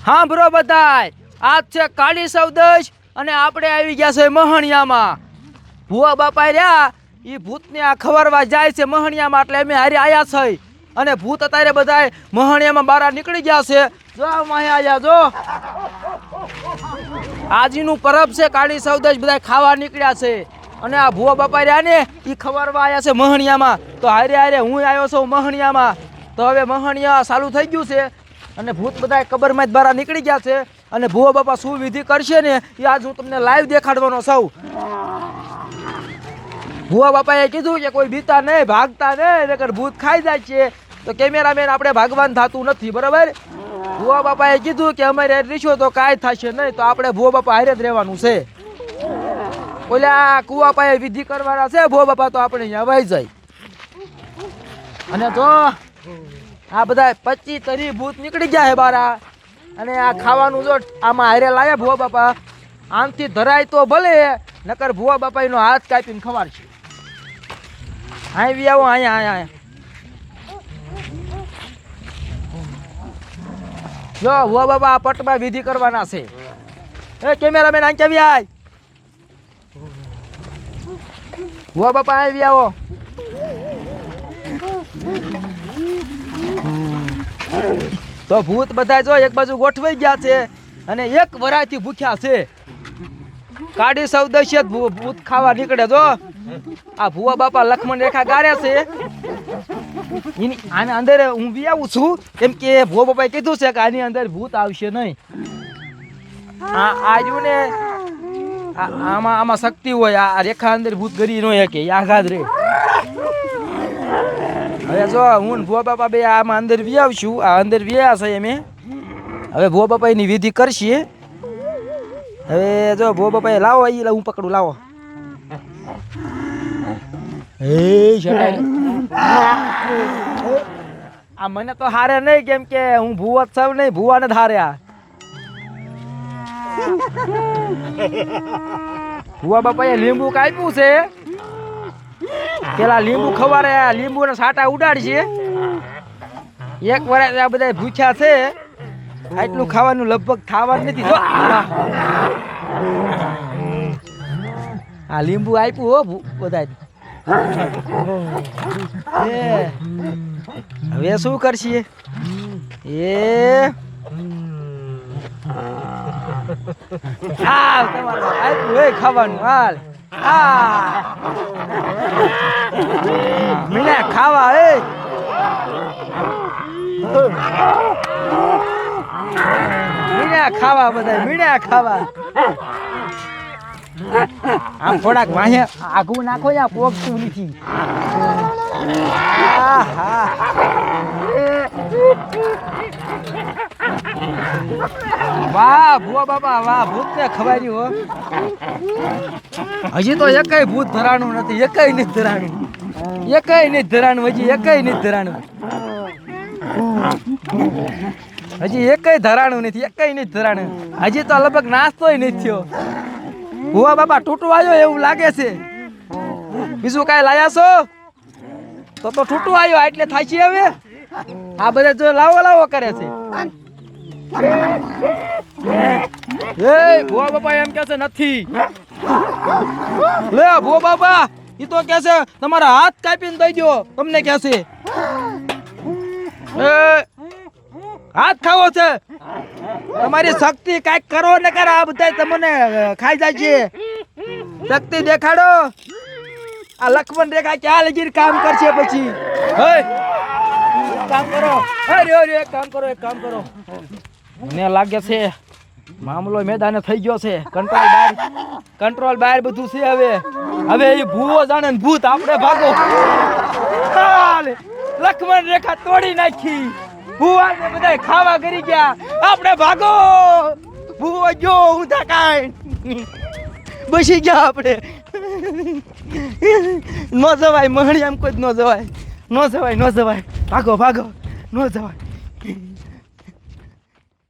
હા બ્રો બધાય આજ છે કાળી સૌદશ અને આપણે આવી ગયા છે મહણિયામાં. ભુવા બાપા રહ્યા એ ભૂતને આ ખવરવા જાય છે મહણિયામાં, એટલે અમે હારે આયા છે. અને ભૂત અત્યારે બધાય મહણિયામાં બહાર નીકળી ગયા છે. જો અમે આયા જો આજનું પરબ છે કાળી સૌદશ, બધા ખાવા નીકળ્યા છે. અને આ ભુવા બાપા રહ્યા ને એ ખવરવા આયા છે મહણિયામાં, તો હારે હારે હું આવ્યો છું મહણિયામાં. તો હવે મહણિયા ચાલુ થઈ ગયું છે અને ભૂત બધા કબરમાં જ બહાર નીકળી ગયા છે. અને ભુવા બાપા શું વિધિ કરશે ને એ આજ હું તમને લાઈવ દેખાડવાનો છું. ભુવા બાપાએ કીધું કે કોઈ બીતા નહીં, ભાગતા નહીં, નકર ભૂત ખાઈ જાય છે. તો કેમેરામેન આપણે ભાગવાન થતું નથી, બરાબર. ભુવા બાપાએ કીધું કે અમારે રીશો તો કાંઈ થશે નહીં, તો આપણે ભુવા બાપા હારે જ રહેવાનું છે. ઓલા કુવા પાયે વિધિ કરવાના છે ભુવા બાપા, તો આપણે અહીંયા વહી જાય. અને જો આ બધા 25-30 ભૂત નીકળી ગયા છે બારા. અને આ ખાવાનું જો આમાં હારે લાયા ભુવા બાપા, આમથી ધરાય તો ભલે, નકર ભુવા બાપા એનો હાથ કાપીને ખવાડશે. આવી આવો અહીંયા અહીંયા જો ભુવા બાપા આ પટમાં વિધિ કરવાના છે. એ કેમેરામેન આંકે આવી આય. ભુવા બાપા આવી આવો. તો ભૂત બધા જો એક બાજુ ગોઠવાઈ ગયા છે અને એક વરાથી ભૂખ્યા છે. કાળી સૌદશ ભૂત ખાવા નીકળે. જો આ ભુવા બાપા લક્ષ્મણ રેખા ગારે છે. આને અંદર હું બી આવું છું, કેમ કે ભુવા બાપાએ કીધું છે કે આની અંદર ભૂત આવશે નહીં. આજુ ને આમાં શક્તિ હોય, આ રેખા અંદર ભૂત ગરી ન શકે, આઘાત રે. હવે જો હું ભુવા બાપા બે આમાં અંદર વી આવશું, આ અંદર વ્યા છે અમે. હવે ભુવા બાપા એની વિધિ કરશે. હવે જો ભુવા બાપા લાવો, એ હું પકડું, લાવો. આ મને તો હારે નહીં, કેમ કે હું ભુવા સૌ નહીં, ભુવાને જ હાર્યા. ભુવા બાપાએ લીંબુ કાપ્યું છે. પેલા લીંબુ ખવારે, લીંબુ ના સાટા ઉડાડશે. એક વર્ષ આ બધા ભૂખ્યા છે, આટલું ખાવાનું લગભગ થવાનું નથી. જો આ લીંબુ આપ્યું હો બધા. હવે શું કરશે એ તમારે આપ્યું હોય ખાવાનું. હાલ મીણા ખાવા હે, મીણા ખાવા, બધા મીણા ખાવા. આમ થોડાક વાહે આગું નાખો, યા પોગતું નથી. વાહ ભુવા બાપા વાહ, ભૂત ને ખવાર્યું હો. હજી તો એકય ભૂત ધરાણું નથી, એકય નથી ધરાણું, એકય નથી ધરાણું, હજી એકય નથી ધરાણું, હજી એકય ધરાણું નથી, એકય નથી ધરાણું. હજી તો લગભગ નાસ્તોય નથી થયો. ભુવા બાપા તૂટવા આવ્યો એવું લાગે છે. બીજું કાંઈ લાયા છો તો તૂટવા આવ્યો એટલે થાય છે. હવે આ બધા જો લાવો લાવો કરે છે. ભુવા બાપા એમ કે છે નથી. લે ભુવા બાપા ઈ તો કે છે તમારા હાથ કાપીને દઈ દો. તમને કે છે હાથ ખાવો છે, તમારી શક્તિ કાંઈક કરો ને કરે. આ બધા તમને ખાઈ જાય છે. શક્તિ દેખાડો. આ લક્ષ્મણ રેખા ક્યાં લગી કામ કરશે પછી? કામ કરો, એક કામ કરો, એક કામ કરો. મને લાગે છે મામલો મેદાને થઈ ગયો છે. કંટ્રોલ બહાર બધું છે. હવે એ ભૂવો જાણે ને ભૂત. આપણે ભાગો. લક્ષ્મણ રેખા તોડી નાખી. ભૂવા ને બધા ખાવા કરી ગયા. આપણે ભાગો. ભૂવો જો ઊંધા કાંઈ બસી ગયા. આપણે ન જવાય, મહણી એમ કોઈ ન જવાય, ન જવાય, ન જવાય. ભાગો ભાગો, ન જવાય.